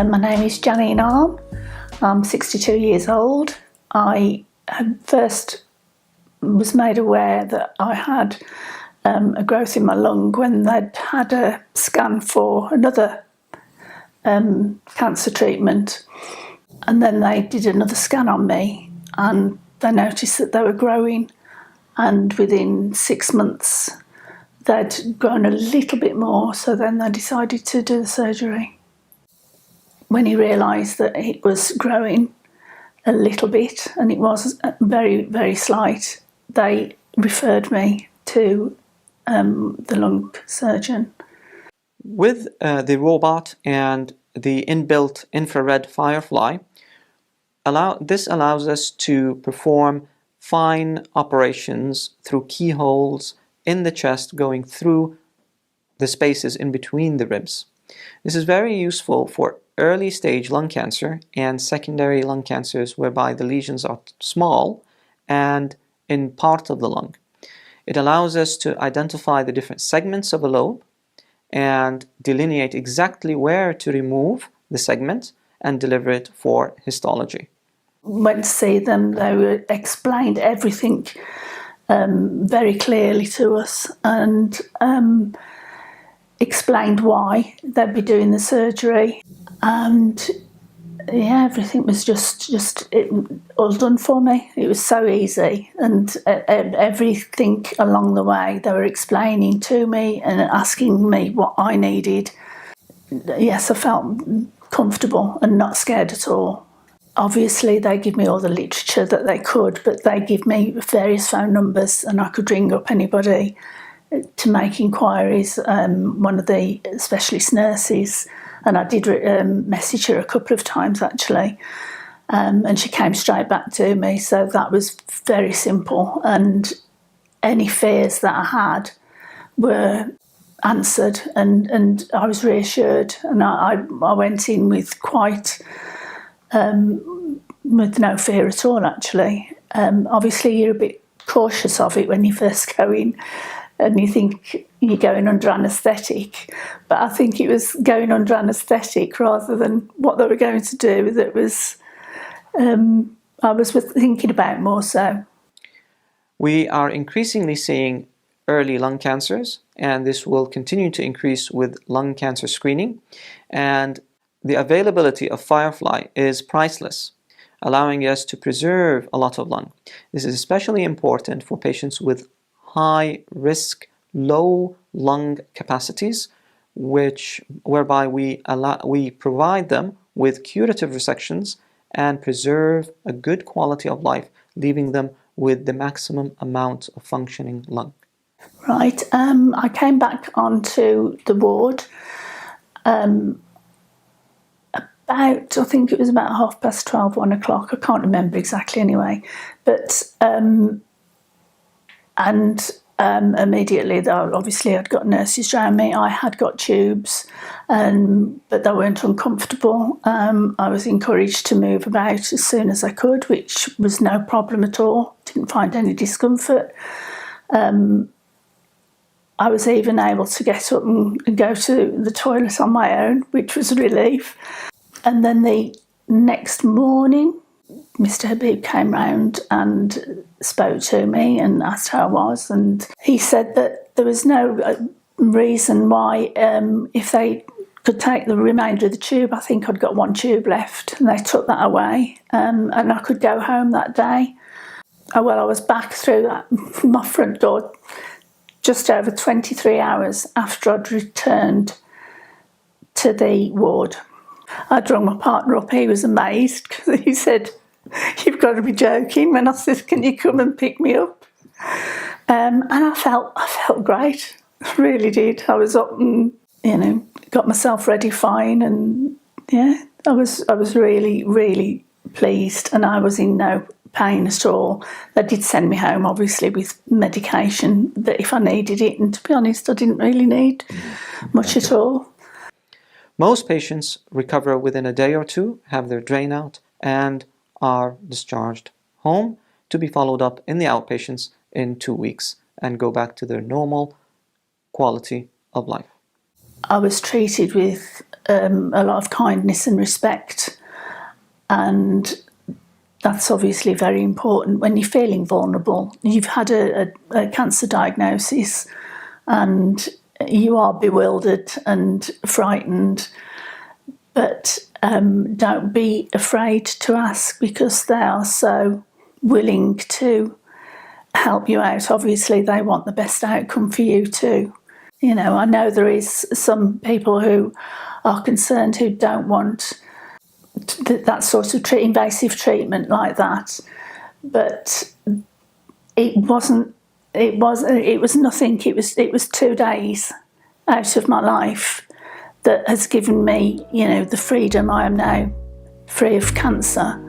My name is Janine Arm. I'm 62 years old. I had first was made aware that I had a growth in my lung when they'd had a scan for another cancer treatment, and then they did another scan on me and they noticed that they were growing, and within 6 months they'd grown a little bit more, so then they decided to do the surgery. When he realised that it was growing a little bit and it was very, very slight, they referred me to the lung surgeon. With the robot and the inbuilt infrared firefly, this allows us to perform fine operations through keyholes in the chest going through the spaces in between the ribs. This is very useful for early stage lung cancer and secondary lung cancers whereby the lesions are small and in part of the lung. It allows us to identify the different segments of a lobe and delineate exactly where to remove the segment and deliver it for histology. Went to see them, they explained everything very clearly to us, and explained why they'd be doing the surgery, and yeah, everything was just all done for me. It was so easy, and everything along the way they were explaining to me and asking me what I needed. Yes, I felt comfortable and not scared at all. Obviously, they give me all the literature that they could, but they give me various phone numbers and I could ring up anybody to make inquiries. One of the specialist nurses, and I did message her a couple of times actually, and she came straight back to me, so that was very simple, and any fears that I had were answered, and I was reassured, and I went in with quite with no fear at all actually. Obviously you're a bit cautious of it when you first go in and you think you're going under anaesthetic, but I think it was going under anaesthetic rather than what they were going to do that was I was thinking about more so. We are increasingly seeing early lung cancers, and this will continue to increase with lung cancer screening, and the availability of Firefly is priceless, allowing us to preserve a lot of lung. This is especially important for patients with high risk, low lung capacities, whereby we provide them with curative resections and preserve a good quality of life, leaving them with the maximum amount of functioning lung. Right, I came back onto the ward about, I think it was about 12:30, 1 o'clock, I can't remember exactly anyway, but immediately, though, obviously I'd got nurses around me, I had got tubes, but they weren't uncomfortable. I was encouraged to move about as soon as I could, which was no problem at all, didn't find any discomfort. I was even able to get up and go to the toilet on my own, which was a relief. And then the next morning, Mr. Habib came round and spoke to me and asked how I was, and he said that there was no reason why, if they could take the remainder of the tube, I think I'd got 1 tube left, and they took that away, and I could go home that day. I was back through my front door just over 23 hours after I'd returned to the ward. I'd rung my partner up, he was amazed because he said, "You've got to be joking," when I said, "Can you come and pick me up?" And I felt great, I really did. I was up and, got myself ready fine, and yeah, I was really, really pleased, and I was in no pain at all. They did send me home, obviously, with medication that if I needed it, and to be honest, I didn't really need much at all. Most patients recover within a day or two, have their drain out, and are discharged home to be followed up in the outpatients in 2 weeks and go back to their normal quality of life. I was treated with a lot of kindness and respect, and that's obviously very important when you're feeling vulnerable. You've had a cancer diagnosis and you are bewildered and frightened, but don't be afraid to ask, because they are so willing to help you out. Obviously, they want the best outcome for you too. You know, I know there is some people who are concerned who don't want that sort of invasive treatment like that, but it wasn't. It was nothing. It was 2 days out of my life that has given me, you know, the freedom. I am now free of cancer.